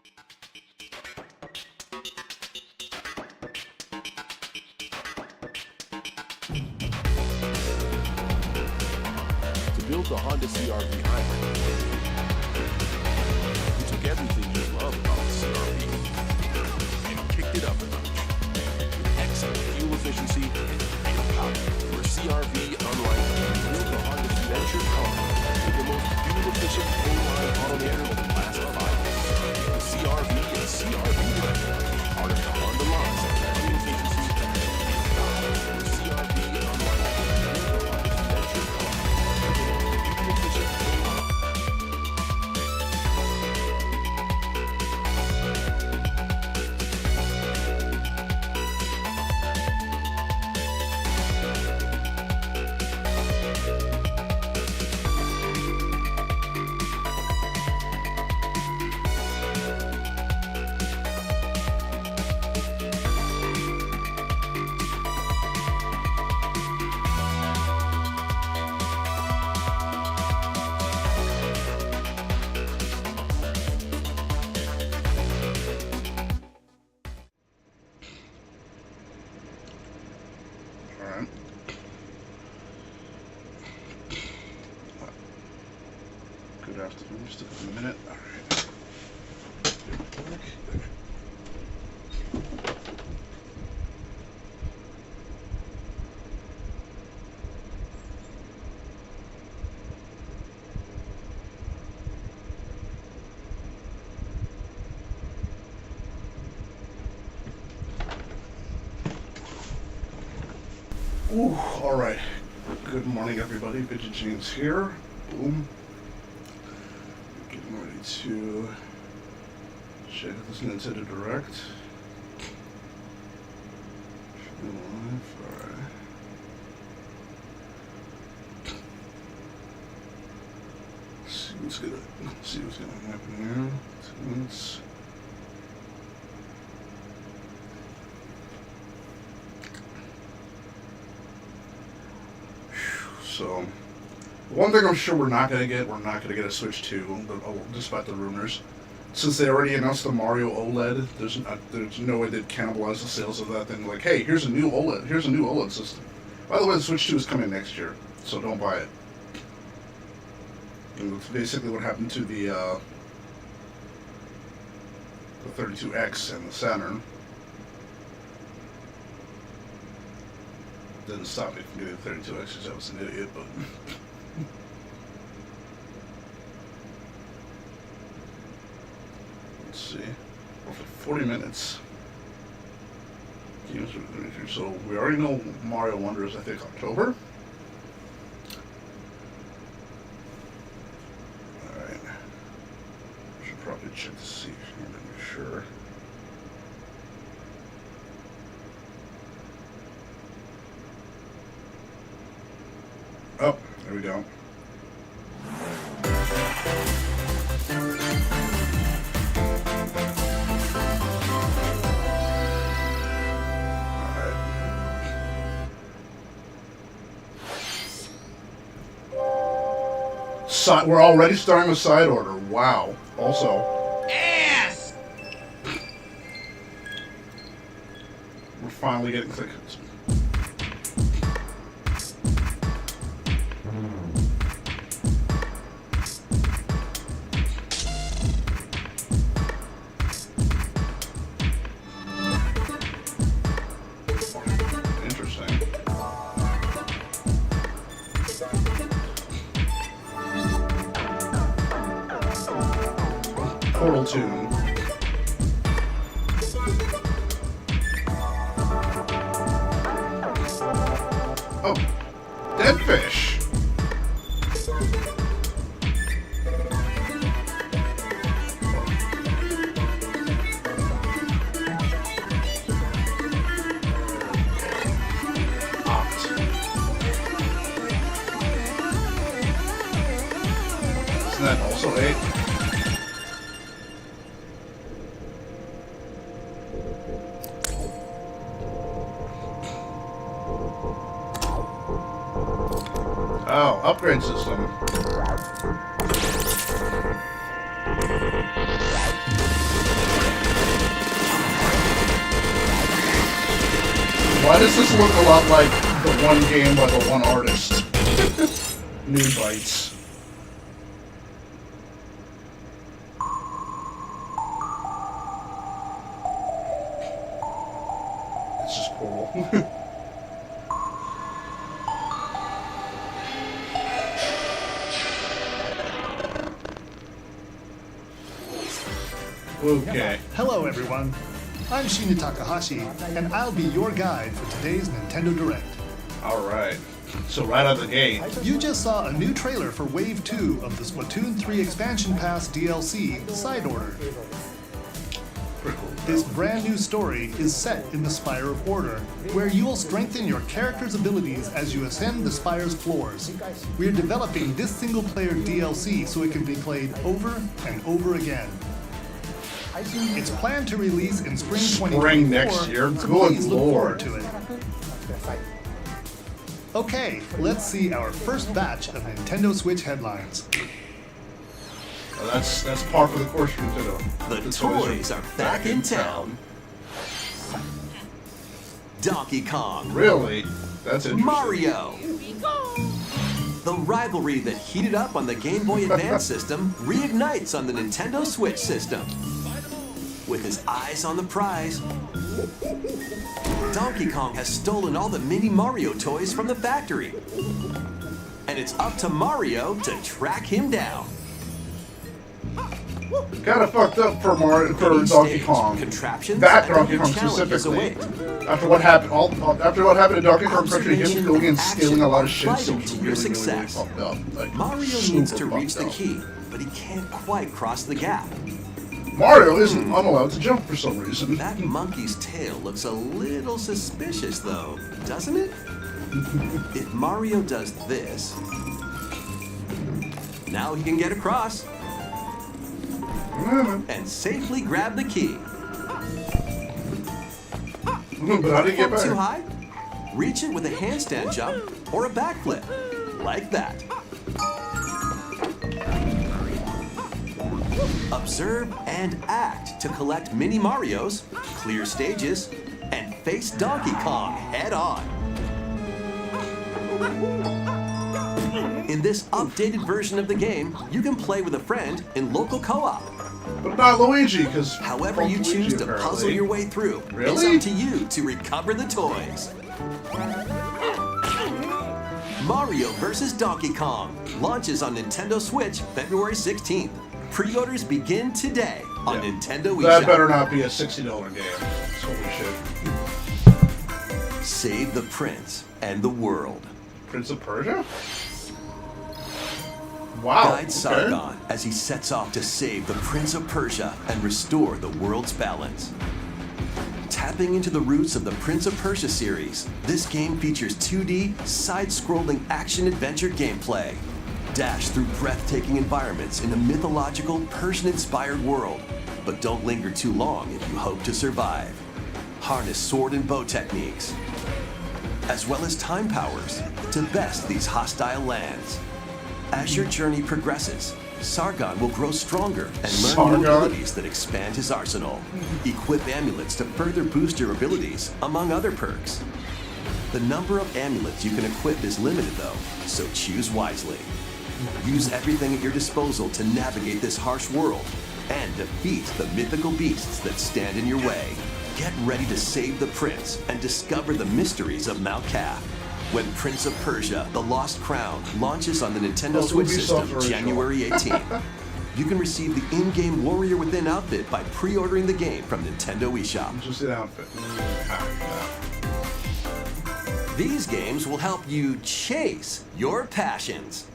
To build the Honda CR-V Hybrid, we took everything you love about the CR-V and kicked it up a notch. With excellent fuel efficiency and power. For CR-V, unlike build the Honda's venture car with the most fuel-efficient full-line automaker of the last 5 years. The CR-V and CR-V Director, part of the Honda line, fuel efficiency and power. For CR-V, unlike build the Honda's venture car with the most fuel-efficient full-line. Alright. Good afternoon, just a minute. Alright. Ooh, alright. Good morning, everybody. Vidget James here. Boom. Getting ready to check out this Nintendo Direct. Should be live. Alright. See what's gonna happen here. 2 minutes. So, one thing I'm sure we're not going to get a Switch 2, despite the rumors. Since they already announced the Mario OLED, there's no way they'd cannibalize the sales of that thing. Like, hey, here's a new OLED system. By the way, the Switch 2 is coming next year, so don't buy it. And that's basically what happened to the 32X and the Saturn. Didn't stop me from getting 32X because I was an idiot, but... Let's see. Well, for 40 minutes. Games are so we already know Mario Wonder is, I think, October. Alright. Should probably check to see if you can be sure. Oh, there we go. Alright. We're already starting a side order. Wow. Also. Ass! We're finally getting clickers. Portal Tune. Oh, Dead Fish. Opt. Isn't that also 8? Oh, upgrade system. Why does this look a lot like the one game by the one artist? New Bites. It's just cool. Okay. Hello everyone, I'm Shinya Takahashi, and I'll be your guide for today's Nintendo Direct. Alright. So right out the gate. You just saw a new trailer for Wave 2 of the Splatoon 3 Expansion Pass DLC, Side Order. Pretty cool. This brand new story is set in the Spire of Order, where you will strengthen your character's abilities as you ascend the Spire's floors. We're developing this single-player DLC so it can be played over and over again. It's planned to release in spring 2024, next year? so Good please look forward lord. to it. Okay, let's see our first batch of Nintendo Switch headlines. Well, that's par for the course for Nintendo. The toys are back in town. Donkey Kong, Really? That's interesting. Mario. The rivalry that heated up on the Game Boy Advance system reignites on the Nintendo Switch system. With his eyes on the prize, Donkey Kong has stolen all the Mini Mario toys from the factory. And it's up to Mario to track him down. Kinda fucked up for Mini Donkey stage, Kong. contraptions, That and Donkey new Kong challenges specifically. await. After what happened, after what happened to Donkey Kong Country, him Observation going and and stealing action a lot are of shit vital seems to really, your really, really success. fucked up. Like, Mario super needs to reach fucked the up. key, but he can't quite cross the gap. Mario isn't unallowed to jump for some reason. That monkey's tail looks a little suspicious, though, doesn't it? If Mario does this, now he can get across and safely grab the key. But how did he get Too back? high? Reach it with a handstand jump or a backflip, like that. Observe and act to collect Mini Marios, clear stages, and face Donkey Kong head on. In this updated version of the game, you can play with a friend in local co-op. But not Luigi, because However you choose to puzzle your way through, it's Really? up to you to recover the toys. Mario vs. Donkey Kong launches on Nintendo Switch February 16th. Pre-orders begin today on Nintendo That eShop. better not be a $60 game. Holy shit. Save the prince and the world. Prince of Persia? Wow. Guide Sargon as he sets off to save the Prince of Persia and restore the world's balance. Tapping into the roots of the Prince of Persia series, this game features 2D, side-scrolling action-adventure gameplay. Dash through breathtaking environments in a mythological, Persian-inspired world. But don't linger too long if you hope to survive. Harness sword and bow techniques, as well as time powers, to best these hostile lands. As your journey progresses, Sargon will grow stronger and learn Sargon? new abilities that expand his arsenal. Equip amulets to further boost your abilities, among other perks. The number of amulets you can equip is limited though, so choose wisely. Use everything at your disposal to navigate this harsh world and defeat the mythical beasts that stand in your way. Get ready to save the prince and discover the mysteries of Mount Kaf. When Prince of Persia: The Lost Crown launches on the Nintendo Oh, Switch Ubisoft system original. January 18th. You can receive the in-game Warrior Within outfit by pre-ordering the game from Nintendo eShop. Just an outfit. These games will help you chase your passions.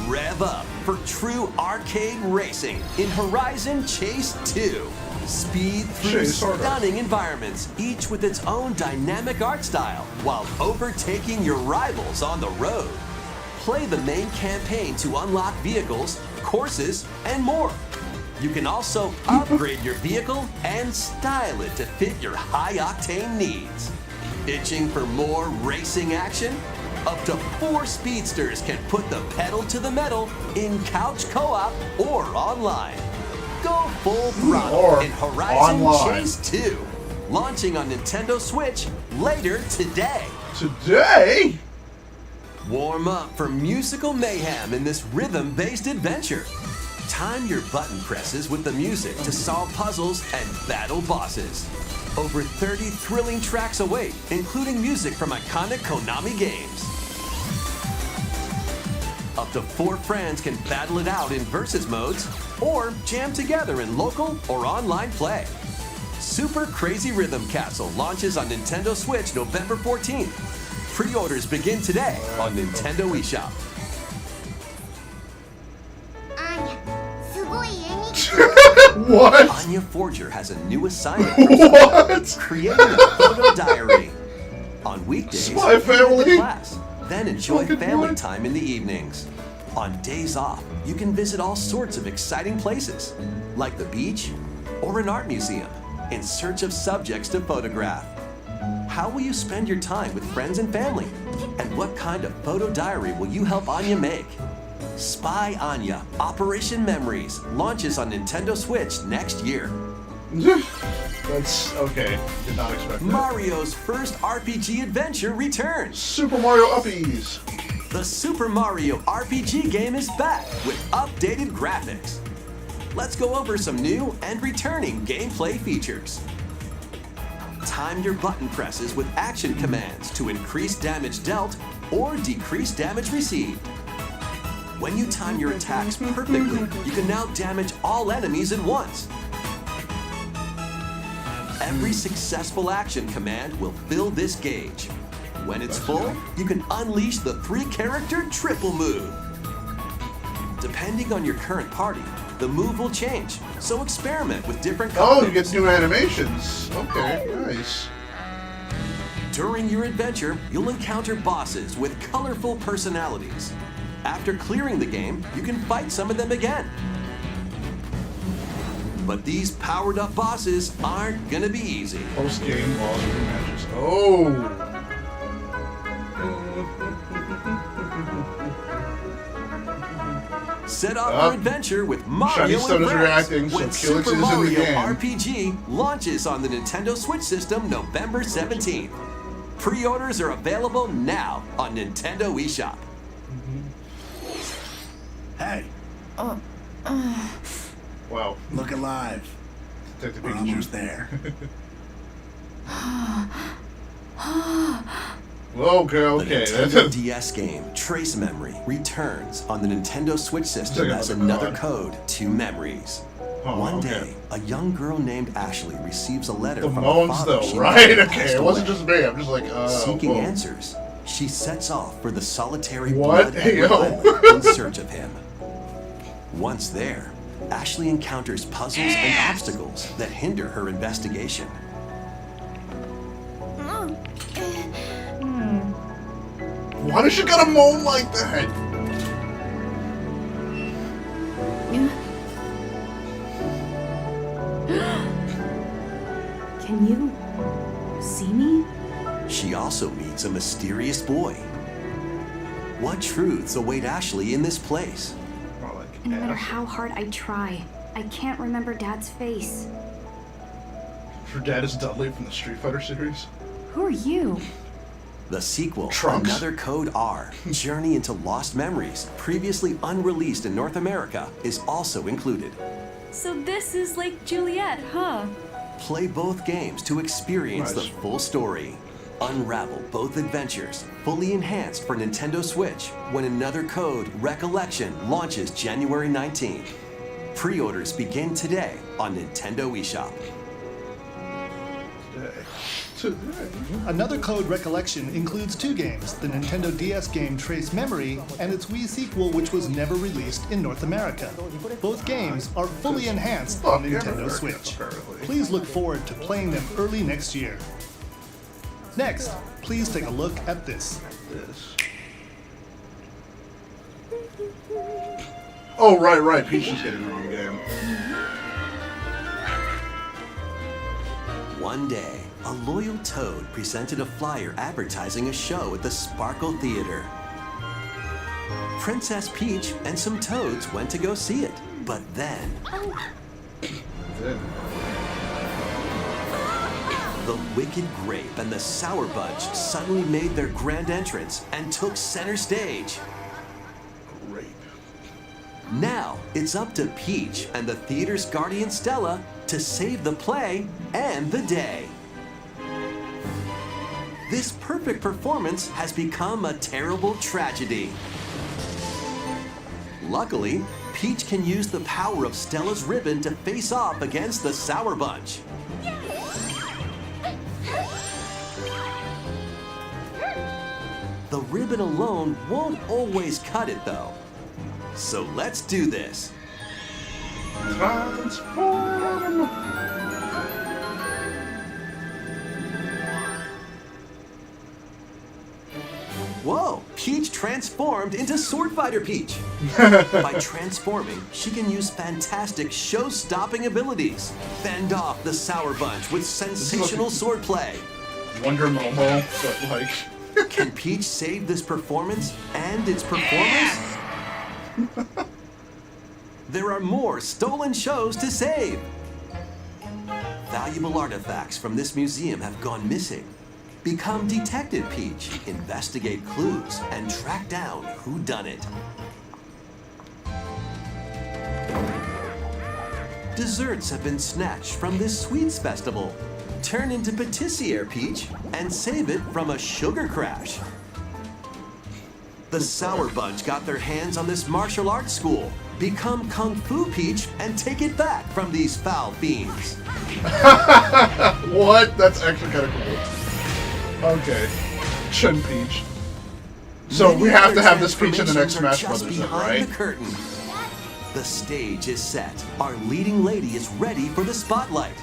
Rev up for true arcade racing in Horizon Chase 2. Speed through Chase harder. stunning environments, each with its own dynamic art style, while overtaking your rivals on the road. Play the main campaign to unlock vehicles, courses, and more. You can also upgrade your vehicle and style it to fit your high-octane needs. Itching for more racing action? Up to 4 speedsters can put the pedal to the metal in couch co-op or online. Go full throttle Or in Horizon online. Chase 2. launching on Nintendo Switch later today. Today? Warm up for musical mayhem in this rhythm-based adventure. Time your button presses with the music to solve puzzles and battle bosses. Over 30 thrilling tracks await, including music from iconic Konami games. Up to 4 friends can battle it out in versus modes or jam together in local or online play. Super Crazy Rhythm Castle launches on Nintendo Switch November 14th. Pre-orders begin today on Nintendo eShop. What? Anya Forger has a new assignment. What? Creating a photo diary. On weekdays, Spy Family? in class, then enjoy Fucking family what? time in the evenings. On days off, you can visit all sorts of exciting places, like the beach or an art museum, in search of subjects to photograph. How will you spend your time with friends and family? And what kind of photo diary will you help Anya make? Spy Anya Operation Memories launches on Nintendo Switch next year. That's okay. Did not expect that. Mario's first RPG adventure returns. Super Mario Uppies. The Super Mario RPG game is back with updated graphics. Let's go over some new and returning gameplay features. Time your button presses with action commands to increase damage dealt or decrease damage received. When you time your attacks perfectly, you can now damage all enemies at once. Every successful action command will fill this gauge. When it's full, you can unleash the 3-character triple move. Depending on your current party, the move will change, so experiment with different Oh, combos. you get new animations. Okay, nice. During your adventure, you'll encounter bosses with colorful personalities. After clearing the game, you can fight some of them again. But these powered-up bosses aren't gonna be easy. Post-game boss rematches. Oh! Set off your adventure with Mario Shiny and Stone is Friends reacting, so when Calyx Super is in the Mario game. RPG launches on the Nintendo Switch system November 17th. Pre-orders are available now on Nintendo eShop. Hey, Wow. look alive. Detective We're Pikachu. almost there. Okay, The okay. Nintendo DS game Trace Memory returns on the Nintendo Switch system Check out as the another code. code to Memories. Oh, One okay. day, a young girl named Ashley receives a letter The from a moans, father though, she right? knew Okay, passed it wasn't away. just me. I'm just like, Seeking whoa. answers, she sets off for the solitary What? Blood Hey, Edward yo. Island in search of him. Once there, Ashley encounters puzzles and obstacles that hinder her investigation. Why does she gotta moan like that? Can you see me? She also meets a mysterious boy. What truths await Ashley in this place? More like No matter ass. how hard I try, I can't remember Dad's face. Her dad is Dudley from the Street Fighter series. Who are you? The sequel, Trunks. Another Code R, Journey into Lost Memories, previously unreleased in North America, is also included. So this is Lake Juliet, huh? Play both games to experience Nice. the full story. Unravel both adventures, fully enhanced for Nintendo Switch, when Another Code Recollection launches January 19th. Pre-orders begin today on Nintendo eShop. Today. Another Code Recollection includes 2 games, the Nintendo DS game Trace Memory and its Wii sequel which was never released in North America. Both games are fully enhanced on Fuck yeah, Nintendo America, Switch. apparently. Please look forward to playing them early next year. Next, please take a look at this. This. Oh, right. Peach is getting the wrong game. One day, a loyal toad presented a flyer advertising a show at the Sparkle Theater. Princess Peach and some toads went to go see it, but then Then. The Wicked Grape and the Sour Bunch suddenly made their grand entrance and took center stage. Great. Now it's up to Peach and the theater's guardian Stella to save the play and the day. This perfect performance has become a terrible tragedy. Luckily, Peach can use the power of Stella's ribbon to face off against the Sour Bunch. The ribbon alone won't always cut it though. So let's do this. Transform! Whoa, Peach transformed into Sword Fighter Peach. By transforming, she can use fantastic show-stopping abilities. Fend off the Sour Bunch with sensational swordplay. Wonder Momo, but like... Can Peach save this performance and its performers? There are more stolen shows to save. Valuable artifacts from this museum have gone missing. Become Detective Peach, investigate clues, and track down who done it. Desserts have been snatched from this sweets festival. Turn into Patissiere Peach and save it from a sugar crash. The Sour Bunch got their hands on this martial arts school. Become Kung Fu Peach and take it back from these foul fiends. What? That's actually kind of cool. Okay. Chun Peach. So Many we have other to have this Peach in the next transformations Smash are just Brothers, then, behind right? the curtain. The stage is set. Our leading lady is ready for the spotlight.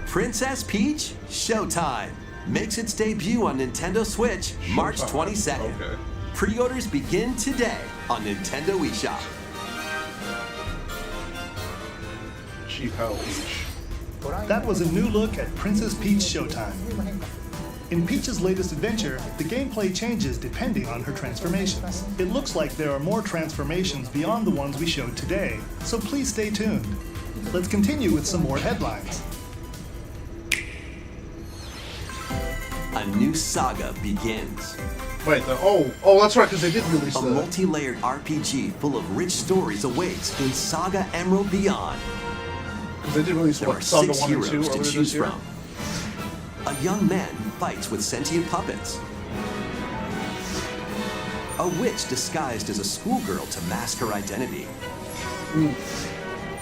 Princess Peach Showtime makes its debut on Nintendo Switch March Showtime. 22nd. Okay. Pre-orders begin today on Nintendo eShop. Cheap Hell Peach. That was a new look at Princess Peach Showtime. In Peach's latest adventure, the gameplay changes depending on her transformations. It looks like there are more transformations beyond the ones we showed today, so please stay tuned. Let's continue with some more headlines. A new saga begins. Wait, oh, that's right, because they did release A the... multi-layered RPG full of rich stories awaits in Saga Emerald Beyond. Because they did release, There are what, Saga 6 1 and 2 heroes to earlier choose this year? from. A young man who fights with sentient puppets. A witch disguised as a schoolgirl to mask her identity.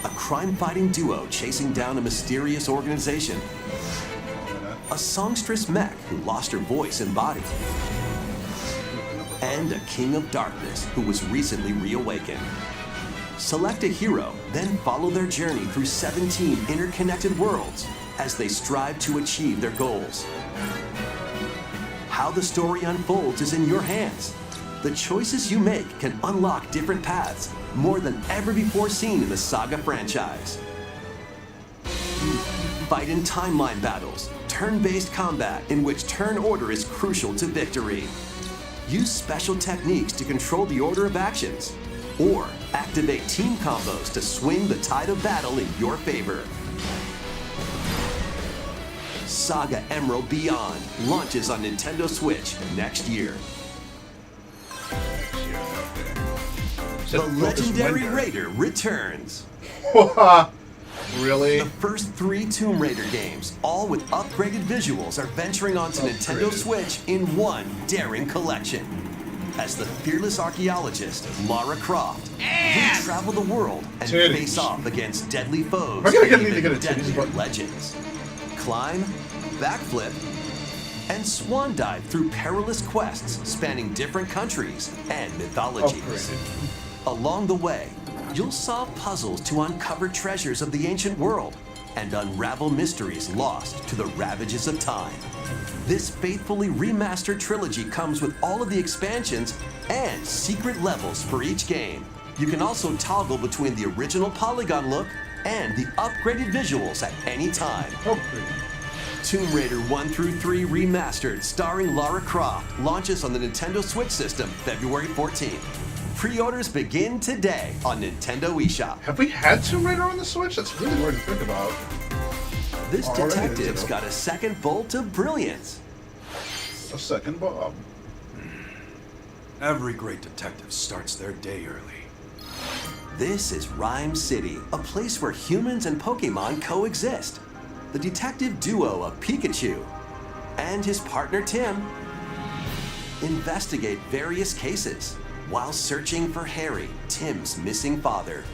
A crime-fighting duo chasing down a mysterious organization. A songstress mech who lost her voice and body. And a king of darkness who was recently reawakened. Select a hero, then follow their journey through 17 interconnected worlds as they strive to achieve their goals. How the story unfolds is in your hands. The choices you make can unlock different paths, more than ever before seen in the Saga franchise. Fight in timeline battles, turn-based combat in which turn order is crucial to victory. Use special techniques to control the order of actions, or activate team combos to swing the tide of battle in your favor. Saga Emerald Beyond launches on Nintendo Switch next year. The legendary Raider returns. Really? The first 3 Tomb Raider games, all with upgraded visuals, are venturing onto Nintendo Switch in one daring collection. As the fearless archaeologist, Lara Croft, you travel the world and Titties. face off against deadly foes I gotta and need to get a even titties deadlier button. legends. Climb, backflip, and swan dive through perilous quests spanning different countries and mythologies. Upgraded. Along the way, you'll solve puzzles to uncover treasures of the ancient world and unravel mysteries lost to the ravages of time. This faithfully remastered trilogy comes with all of the expansions and secret levels for each game. You can also toggle between the original polygon look and the upgraded visuals at any time. Upgraded. Tomb Raider 1 through 3 Remastered, starring Lara Croft, launches on the Nintendo Switch system February 14th. Pre-orders begin today on Nintendo eShop. Have we had Tomb Raider on the Switch? That's really weird to think about. This Alright, detective's Nintendo. got a second bolt of brilliance. A second Bob. Every great detective starts their day early. This is Rhyme City, a place where humans and Pokemon coexist. The detective duo of Pikachu and his partner Tim investigate various cases while searching for Harry, Tim's missing father.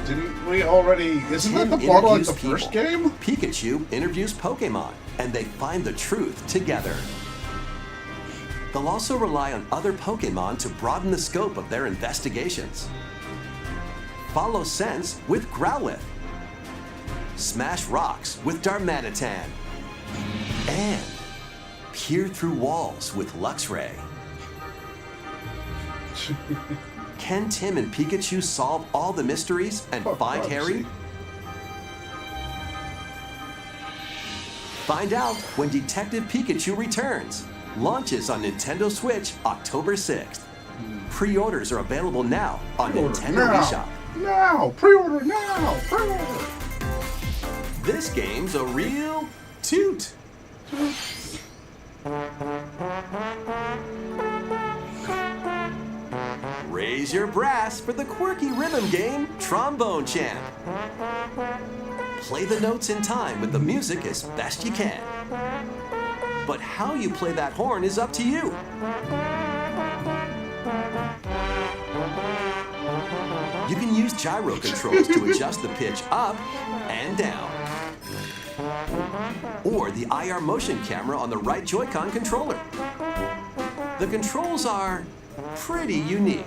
Didn't we already... Isn't that Tim the plot like interviews the first people. game? Pikachu interviews Pokemon, and they find the truth together. They'll also rely on other Pokemon to broaden the scope of their investigations. Follow Sense with Growlithe. Smash Rocks with Darmanitan. And peer through walls with Luxray. Can Tim and Pikachu solve all the mysteries and Fuck, find Harry? Bubsy. Find out when Detective Pikachu returns. Launches on Nintendo Switch October 6th. Pre-orders are available now on Pre-order Nintendo now. eShop. Now! Pre-order now! Pre-order! This game's a real toot. Raise your brass for the quirky rhythm game Trombone Champ. Play the notes in time with the music as best you can. But how you play that horn is up to you. You can use gyro controls to adjust the pitch up and down. Or the IR motion camera on the right Joy-Con controller. The controls are pretty unique.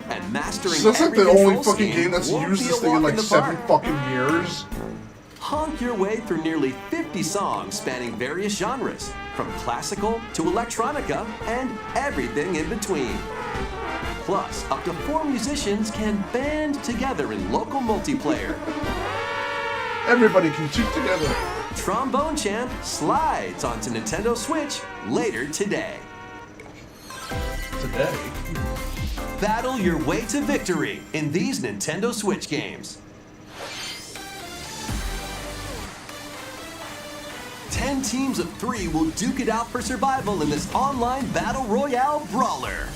And mastering So that's like every the only control fucking scheme game that's won't used be this a thing in walk like the 7 park. fucking years. Honk your way through nearly 50 songs spanning various genres, from classical to electronica and everything in between. Plus, up to 4 musicians can band together in local multiplayer. Everybody can toot together. Trombone Champ slides onto Nintendo Switch later today. Today. Battle your way to victory in these Nintendo Switch games. 10 teams of 3 will duke it out for survival in this online battle royale brawler.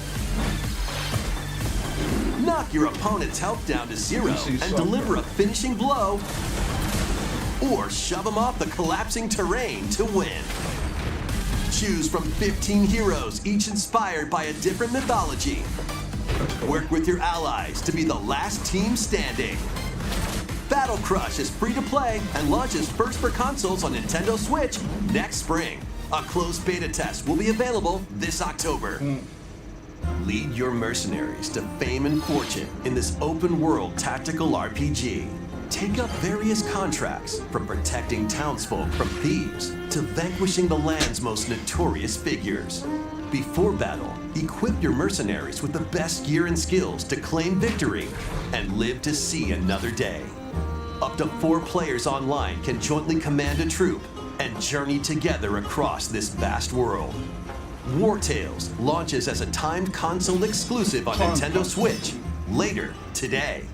Knock your opponent's health down to 0 and deliver a finishing blow, or shove them off the collapsing terrain to win. Choose from 15 heroes, each inspired by a different mythology. Work with your allies to be the last team standing. Battle Crush is free to play and launches first for consoles on Nintendo Switch next spring. A closed beta test will be available this October. Lead your mercenaries to fame and fortune in this open-world tactical RPG. Take up various contracts, from protecting townsfolk from thieves to vanquishing the land's most notorious figures. Before battle, equip your mercenaries with the best gear and skills to claim victory and live to see another day. Up to 4 players online can jointly command a troop and journey together across this vast world. War Tales launches as a timed console exclusive on Nintendo Switch later today.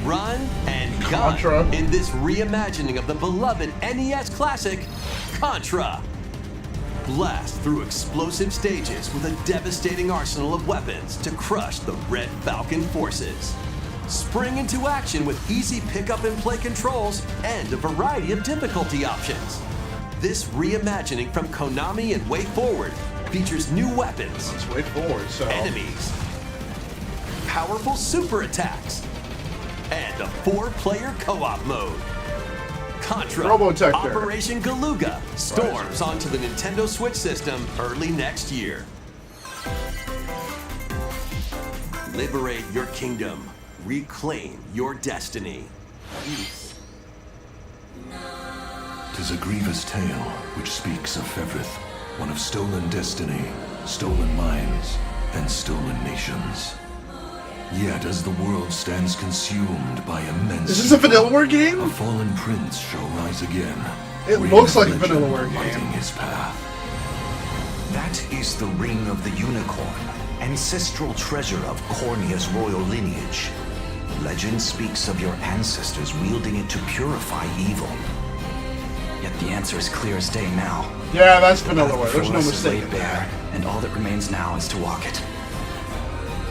Run and gun Contra. in this reimagining of the beloved NES classic, Contra. Blast through explosive stages with a devastating arsenal of weapons to crush the Red Falcon forces. Spring into action with easy pick-up and play controls and a variety of difficulty options. This reimagining from Konami and WayForward features new weapons, Let's wait forward, so... enemies, powerful super attacks, and a 4-player co-op mode. Contra Robotech there. Operation Galuga storms onto the Nintendo Switch system early next year. Liberate your kingdom. Reclaim your destiny. 'Tis a grievous tale which speaks of Fevrith, one of stolen destiny, stolen minds, and stolen nations. Yet as the world stands consumed by immense Is this a evil, Vanillaware game? a fallen prince shall rise again. It ring looks of like a legend Vanillaware game. lighting his path. That is the Ring of the Unicorn, ancestral treasure of Cornia's royal lineage. Legend speaks of your ancestors wielding it to purify evil. Yet the answer is clear as day now. Yeah, that's Vanillaware. There's no Forest is mistake laid in bare, that. and all that remains now is to walk it.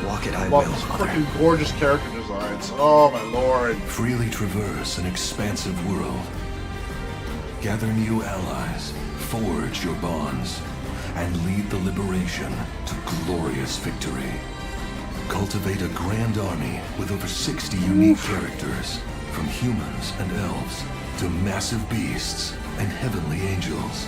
Walk it I Love will, these Mother. freaking gorgeous character designs. Oh my lord. Freely traverse an expansive world. Gather new allies, forge your bonds, and lead the liberation to glorious victory. Cultivate a grand army with over 60 unique characters, from humans and elves to massive beasts and heavenly angels.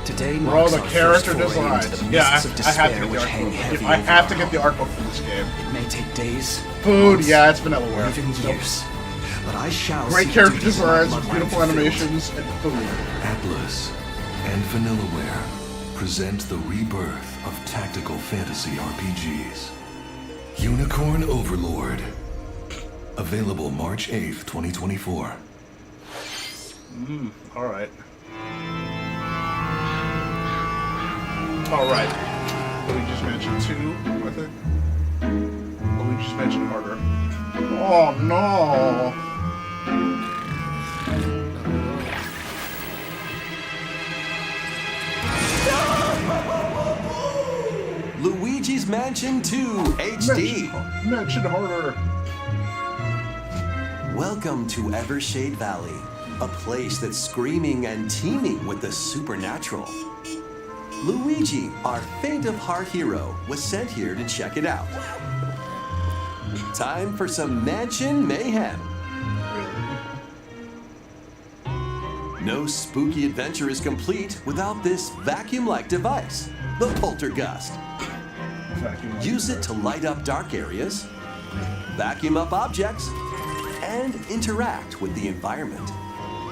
Today For all marks the our character first foray into designs. the Yeah, mists of I have to despair get the which art hang book. heavy I have over to our get the home. art book for this game. It may take days, Food, months, yeah, it's Vanillaware. or even years, but I shall Great see character the duties of my designs, bloodline beautiful fulfilled. animations, and food. Atlas and Vanillaware present the rebirth of tactical fantasy RPGs. Unicorn Overlord. Available March 8th, 2024. Alright. Alright. Luigi's Mansion 2, I think. Luigi's Mansion Harder. Oh no! Luigi's Mansion 2 HD. Mansion Harder. Welcome to Evershade Valley, a place that's screaming and teeming with the supernatural. Luigi, our faint of heart hero, was sent here to check it out. Time for some mansion mayhem. No spooky adventure is complete without this vacuum-like device, the Poltergust. Use it to light up dark areas, vacuum up objects, and interact with the environment.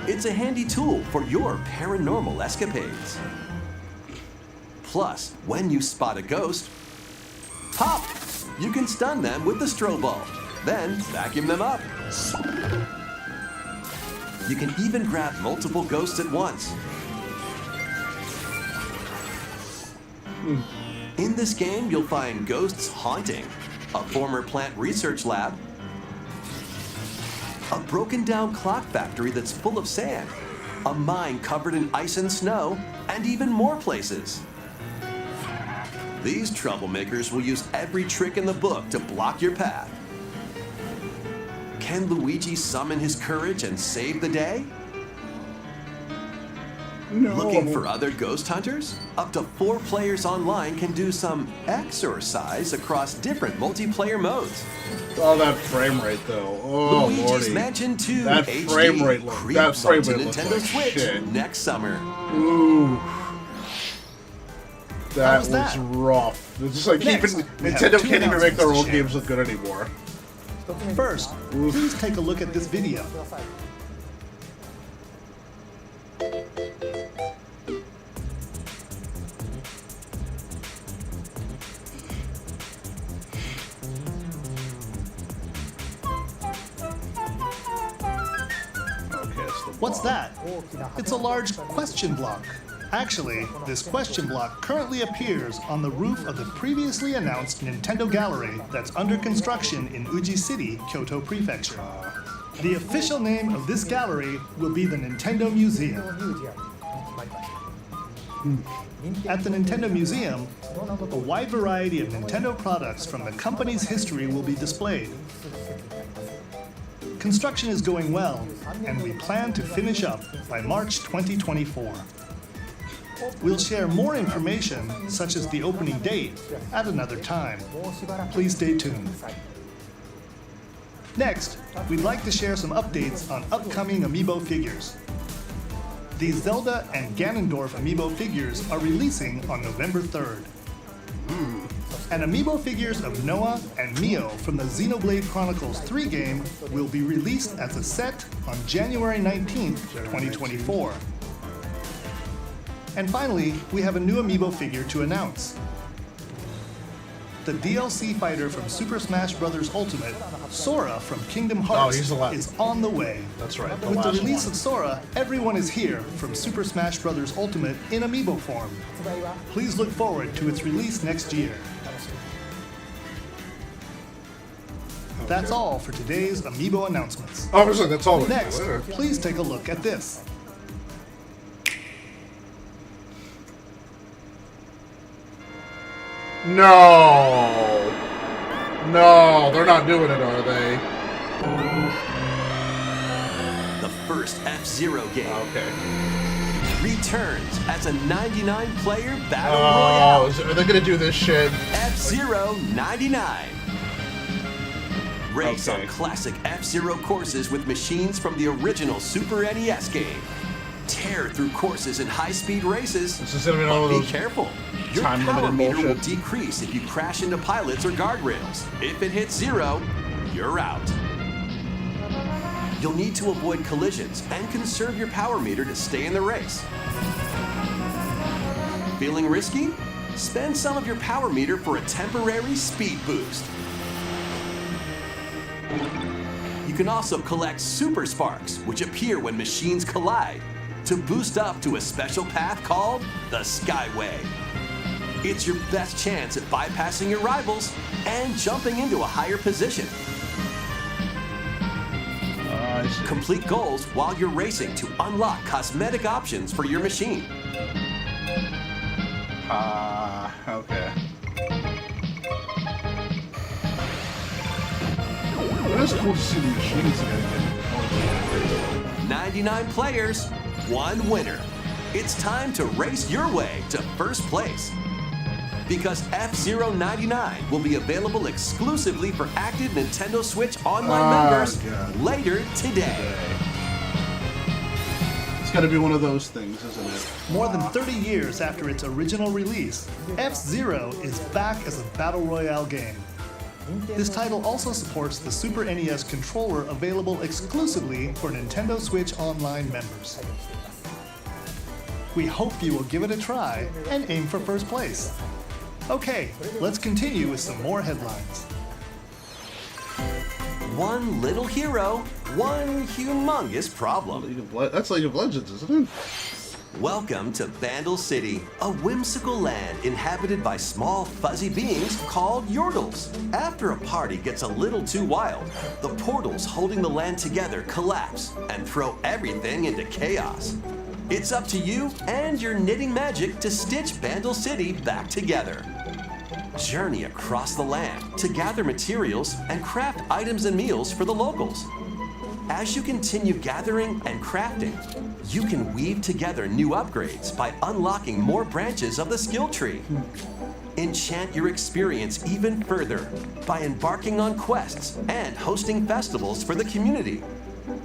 It's a handy tool for your paranormal escapades. Plus, when you spot a ghost, pop! You can stun them with the strobe bulb, then vacuum them up. You can even grab multiple ghosts at once. In this game, you'll find ghosts haunting, a former plant research lab, a broken down clock factory that's full of sand, a mine covered in ice and snow, and even more places. These troublemakers will use every trick in the book to block your path. Can Luigi summon his courage and save the day? No. Looking for other ghost hunters? Up to 4 players online can do some exorcise across different multiplayer modes. Oh, that frame rate though. Oh, Luigi's lordy. Mansion 2 That HD frame rate look- creeps that frame onto rate looks Nintendo like Switch shit. next summer. Ooh. That was was that? rough. It's just like Next, even we have Nintendo 2 can't even make their announcements own to share. games look good anymore. First, please take a look at this video. Okay, it's the What's block. that? It's a large question block. Actually, this question block currently appears on the roof of the previously announced Nintendo Gallery that's under construction in Uji City, Kyoto Prefecture. The official name of this gallery will be the Nintendo Museum. At the Nintendo Museum, a wide variety of Nintendo products from the company's history will be displayed. Construction is going well, and we plan to finish up by March 2024. We'll share more information, such as the opening date, at another time. Please stay tuned. Next, we'd like to share some updates on upcoming Amiibo figures. The Zelda and Ganondorf Amiibo figures are releasing on November 3rd. And Amiibo figures of Noah and Mio from the Xenoblade Chronicles 3 game will be released as a set on January 19th, 2024. And finally, we have a new Amiibo figure to announce. The DLC fighter from Super Smash Bros. Ultimate, Sora from Kingdom Hearts, he's the last. is on the way. That's right, the With the last release one. of Sora, everyone is here from Super Smash Bros. Ultimate in Amiibo form. Please look forward to its release next year. That's all for today's Amiibo announcements. Oh, so that's all. Next, please take a look at this. No. No, they're not doing it, are they? The first F-Zero game Okay. returns as a 99-player battle Oh, royale. are they gonna do this shit? F-Zero 99. Race Okay. on classic F-Zero courses with machines from the original Super NES game. Tear through courses in high-speed races. This is gonna be one But of be those careful. Your time-limited power meter will bullshit. decrease if you crash into pilots or guardrails. If it hits 0, you're out. You'll need to avoid collisions and conserve your power meter to stay in the race. Feeling risky? Spend some of your power meter for a temporary speed boost. You can also collect Super Sparks, which appear when machines collide, to boost up to a special path called the Skyway. It's your best chance at bypassing your rivals and jumping into a higher position. I see. Complete goals while you're racing to unlock cosmetic options for your machine. Okay. It is cool to see the machines again. 99 players, 1 winner. It's time to race your way to first place. Because F-Zero 99 will be available exclusively for active Nintendo Switch Online members God. later today. It's gotta be one of those things, isn't it? More than 30 years after its original release, F-Zero is back as a battle royale game. This title also supports the Super NES controller available exclusively for Nintendo Switch Online members. We hope you will give it a try and aim for first place. Okay, let's continue with some more headlines. One little hero, one humongous problem. That's League of Legends, isn't it? Welcome to Vandal City, a whimsical land inhabited by small fuzzy beings called Yordles. After a party gets a little too wild, the portals holding the land together collapse and throw everything into chaos. It's up to you and your knitting magic to stitch Vandal City back together. Journey across the land to gather materials and craft items and meals for the locals. As you continue gathering and crafting, you can weave together new upgrades by unlocking more branches of the skill tree. Enchant your experience even further by embarking on quests and hosting festivals for the community.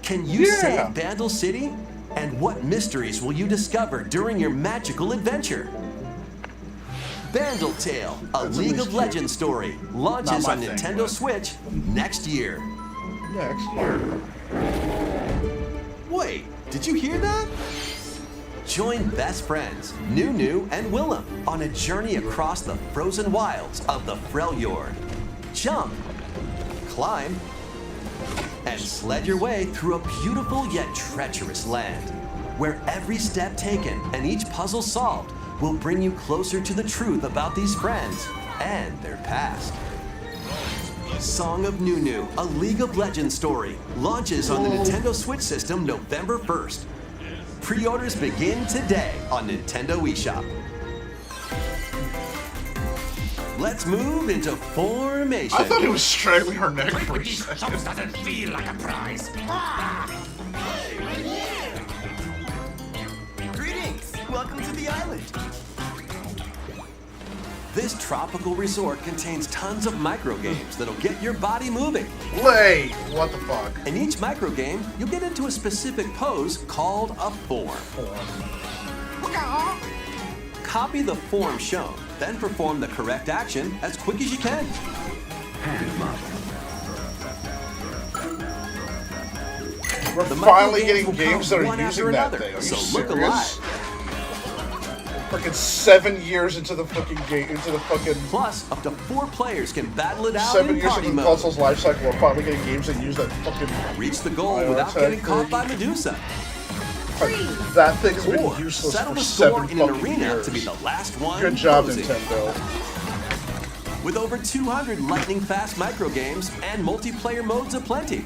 Can you save Vandal City? And what mysteries will you discover during your magical adventure? Vandal Tale, a League of Legends story, launches my on thing, Nintendo but- Switch next year. Next year. Wait, did you hear that? Join best friends Nunu and Willem on a journey across the frozen wilds of the Freljord. Jump, climb, and sled your way through a beautiful yet treacherous land, where every step taken and each puzzle solved will bring you closer to the truth about these friends and their past. Song of Nunu, a League of Legends story, launches on the Nintendo Switch system November 1st. Pre-orders begin today on Nintendo eShop. Let's move into Formation. I thought he was strangling her neck for a second. Doesn't feel like a prize. Greetings! Welcome to the island. This tropical resort contains tons of micro games that'll get your body moving. Wait, what the fuck? In each micro game, you'll get into a specific pose called a form. Copy the form shown, then perform the correct action as quick as you can. We're The finally micro getting will games come that are one after using that another, thing. Are you so look serious? alive. Freaking 7 years into the fucking game, into the fucking Plus, up to 4 players can battle it out 7 in years party into the mode. console's life cycle. We're finally getting games that use that fucking. Reach the goal IR without getting caught tactic. by Medusa. That thing's been Or useless settle for the score 7 in an fucking arena years. to be the last one Good job, closing. Nintendo. with over 200 lightning-fast microgames and multiplayer modes aplenty.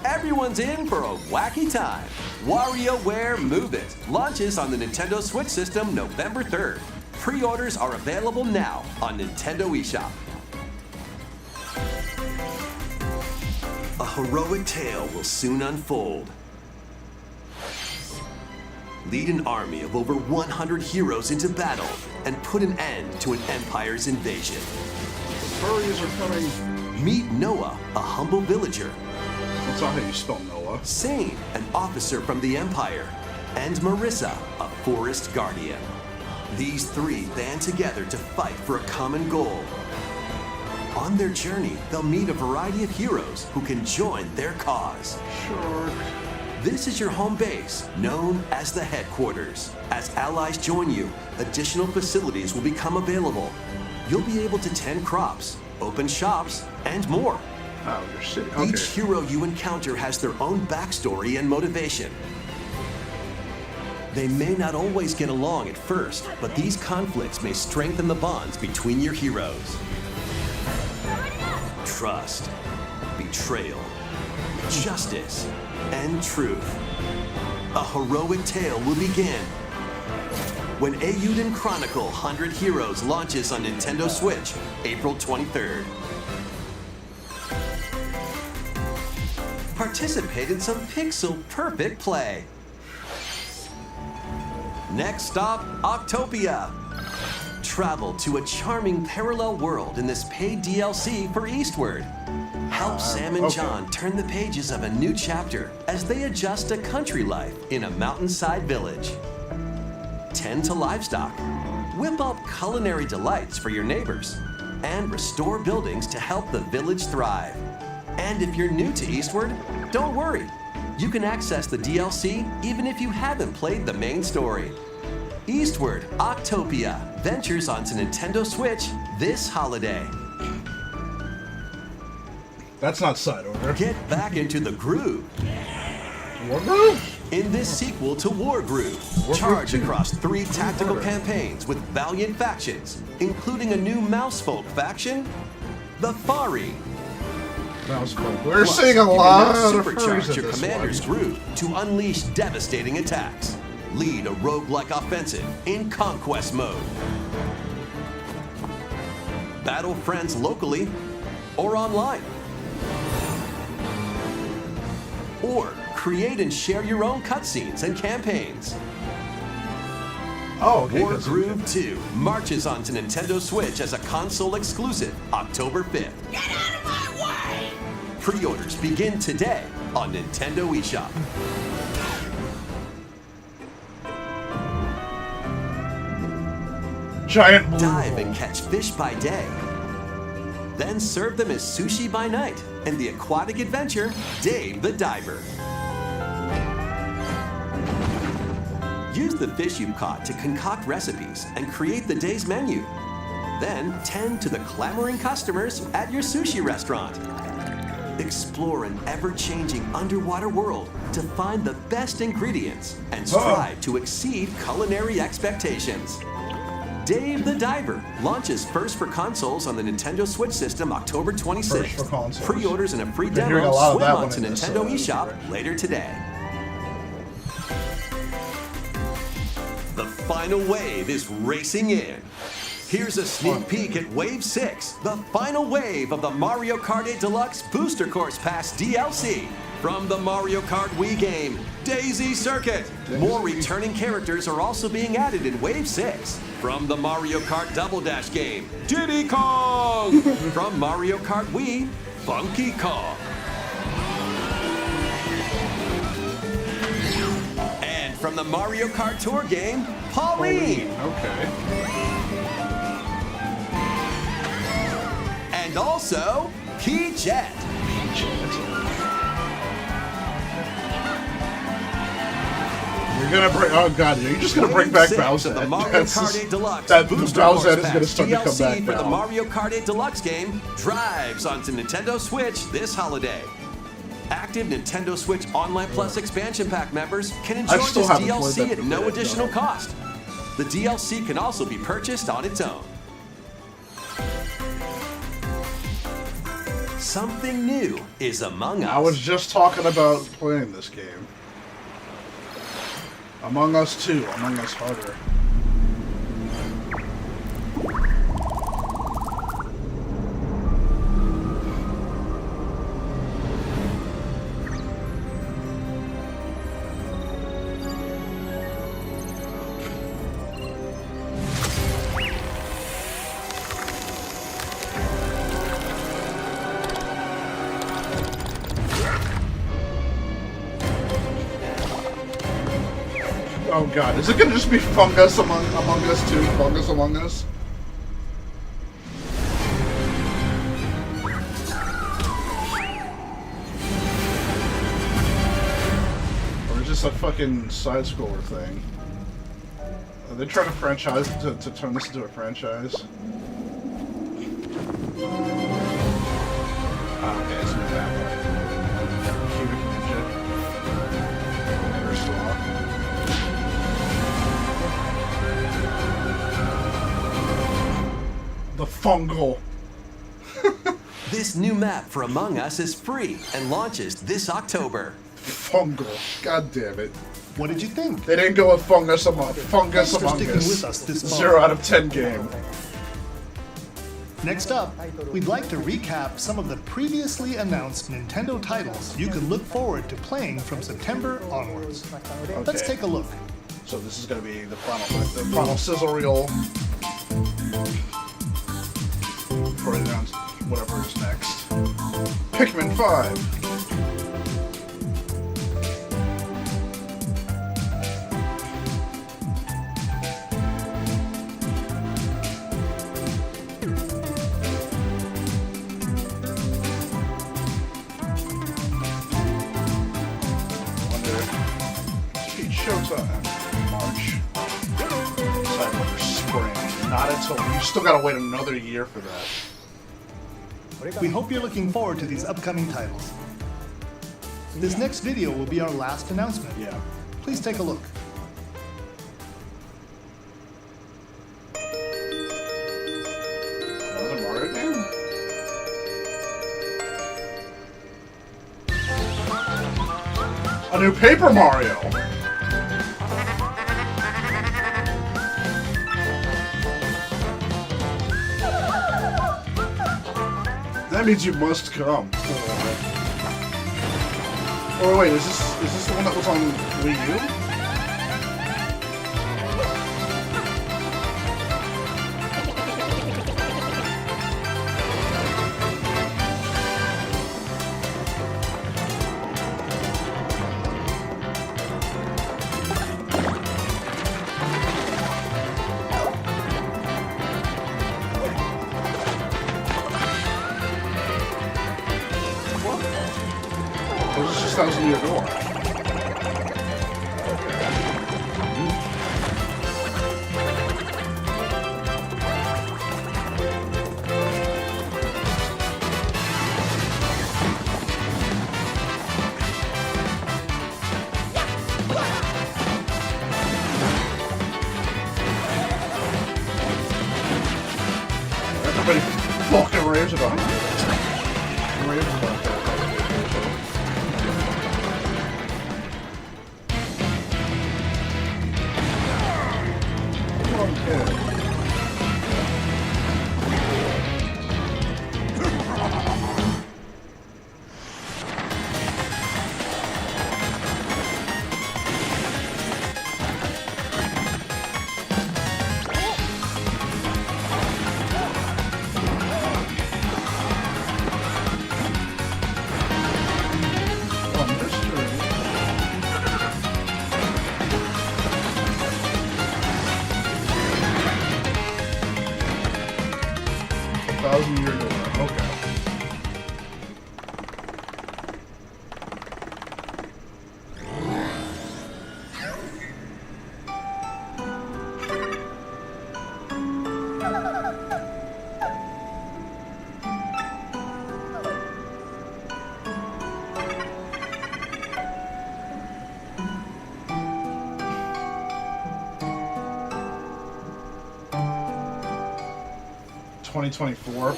Everyone's in for a wacky time. WarioWare Move It launches on the Nintendo Switch system November 3rd. Pre-orders are available now on Nintendo eShop. A heroic tale will soon unfold. Lead an army of over 100 heroes into battle and put an end to an empire's invasion. Furries are coming. Meet Noah, a humble villager. That's not how you spell Noah. Sane, an officer from the Empire. And Marissa, a forest guardian. These three band together to fight for a common goal. On their journey, they'll meet a variety of heroes who can join their cause. Sure. This is your home base, known as the headquarters. As allies join you, additional facilities will become available. You'll be able to tend crops, open shops, and more. Oh, your city. Okay. Each hero you encounter has their own backstory and motivation. They may not always get along at first, but these conflicts may strengthen the bonds between your heroes. Trust, betrayal, justice, and truth. A heroic tale will begin when Eiyuden Chronicle 100 Heroes launches on Nintendo Switch, April 23rd. Participate in some pixel-perfect play. Next stop, Octopia. Travel to a charming parallel world in this paid DLC for Eastward. Help Sam and John turn the pages of a new chapter as they adjust to country life in a mountainside village. Tend to livestock, whip up culinary delights for your neighbors, and restore buildings to help the village thrive. And if you're new to Eastward, don't worry. You can access the DLC even if you haven't played the main story. Eastward Octopia ventures onto Nintendo Switch this holiday. That's not side order. Get back into the groove. War Groove? In this sequel to War Groove, charge across 3 tactical campaigns with valiant factions, including a new Mousefolk faction, the Fari. We're Plus, seeing a you can lot now of furries supercharge in your this commander's one. groove to unleash devastating attacks. Lead a roguelike offensive in Conquest mode. Battle friends locally or online. Or create and share your own cutscenes and campaigns. Oh, okay. War Groove 2 marches onto Nintendo Switch as a console exclusive October 5th. Get out of my way! Pre-orders begin today on Nintendo eShop. Giant blue Dive roll. and catch fish by day. Then serve them as sushi by night in the aquatic adventure Dave the Diver. Use the fish you've caught to concoct recipes and create the day's menu. Then tend to the clamoring customers at your sushi restaurant. Explore an ever-changing underwater world to find the best ingredients and strive to exceed culinary expectations. Dave the Diver launches first for consoles on the Nintendo Switch system October 26th. First for consoles. Pre-orders and a free Been hearing demo a lot of swim that one onto in this, Nintendo eShop direction. later today. The final wave is racing in. Here's a sneak peek at Wave 6, the final wave of the Mario Kart 8 Deluxe Booster Course Pass DLC. From the Mario Kart Wii game, Daisy Circuit. More returning characters are also being added in Wave 6. From the Mario Kart Double Dash game, Diddy Kong. From Mario Kart Wii, Funky Kong. And from the Mario Kart Tour game, Pauline. Okay. And also, Key Jet. You're gonna bring. Oh god, you're just gonna bring back Wave 6 Bowser. of the Mario That's Kart just- 8 Deluxe That Booster Bowser Course is gonna Pass start to come DLC back for the now. Mario Kart 8 Deluxe game drives onto Nintendo Switch this holiday. Active Nintendo Switch Online Plus expansion pack members can enjoy still this haven't played DLC that at no before, additional no. cost. The DLC can also be purchased on its own. Something new is among us. I was just talking about playing this game. Among Us 2, Among Us Harder. Oh god, is it gonna just be Fungus Among Us 2? Fungus Among Us? Or is this a fucking side-scroller thing? Are they trying to franchise to turn this into a franchise? Ah, okay, it's not that one. Cubic Ninja. Never saw. The fungal. This new map for Among Us is free and launches this October. Fungal. God damn it. What did you think? They didn't go with Fungus Among Thanks for Us. sticking with us this month. 0 out of 10 game. Next up, we'd like to recap some of the previously announced Nintendo titles you can look forward to playing from September onwards. Let's take a look. So this is going to be the final sizzle reel. Before I announce whatever is next. Pikmin 5. Showtime. March. Cyber spring. Not until you still gotta wait another year for that. We hope you're looking forward to these upcoming titles. This next video will be our last announcement. Yeah. Please take a look. Another Mario game? A new Paper Mario! That means you must come. Oh wait, is this the one that was on Wii U? Or is this just Thousand Year Door? Everybody fucking raves about it. Raves about that. 2024.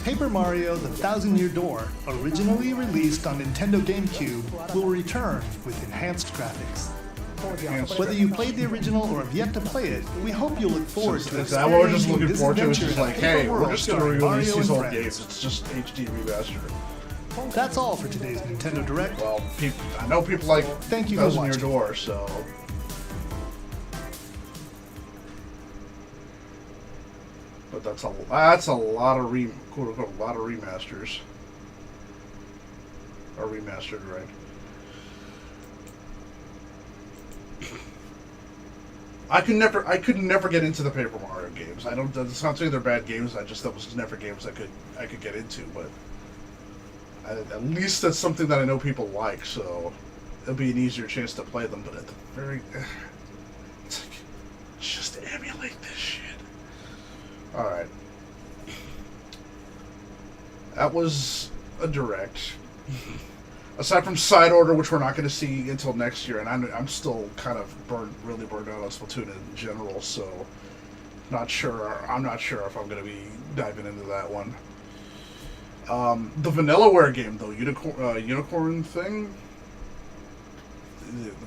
Paper Mario: The Thousand Year Door, originally released on Nintendo GameCube, will return with enhanced graphics. Whether you played the original or have yet to play it, we hope you'll look forward to Is that what we're just looking this forward to? It's adventure just in a like, paper hey, we're world just going to starring release Mario these and old friends. games. It's just HD remastered. That's all for today's Nintendo Direct. Well, I know people like Thank you for Thousand Year watching. Door, so... But that's a lot of quote-unquote, a lot of remasters. Or remastered, right? I could never get into the Paper Mario games. It's not saying they're bad games. I just, that was never games I could get into. But at least that's something that I know people like, so it'll be an easier chance to play them. But at the very, it's like, just emulate this shit. All right, that was a direct. Aside from Side Order, which we're not going to see until next year, and I'm still kind of really burned out on Splatoon in general, so I'm not sure if I'm going to be diving into that one. The Vanillaware game, though, Unicorn thing,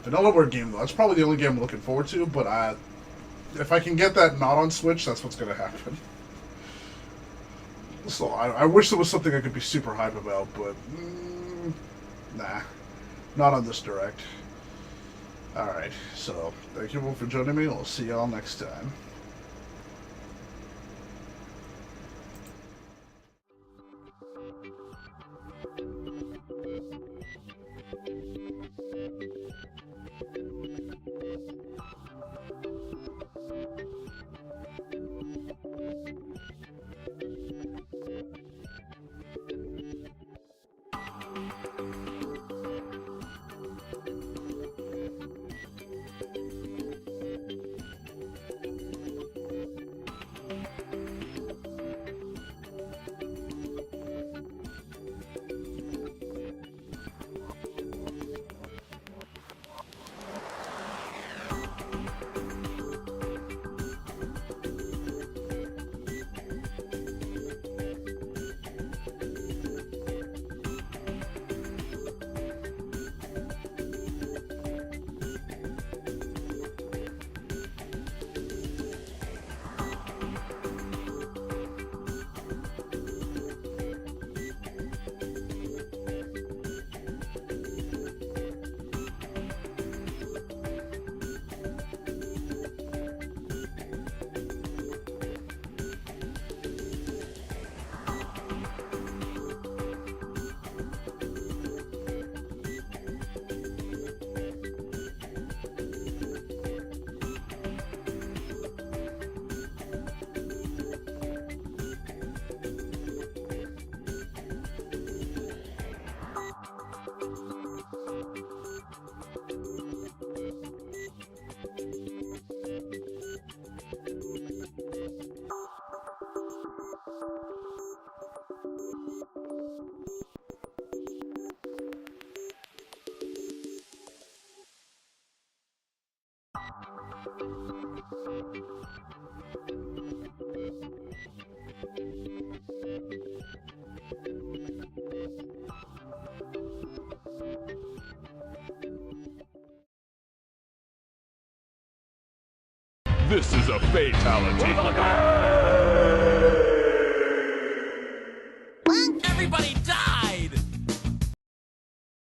the Vanillaware game, though, that's probably the only game I'm looking forward to, but if I can get that not on Switch, that's what's going to happen. So I wish there was something I could be super hype about, but... nah, not on this direct. Alright, so thank you all for joining me. I'll see y'all next time. This is a fatality.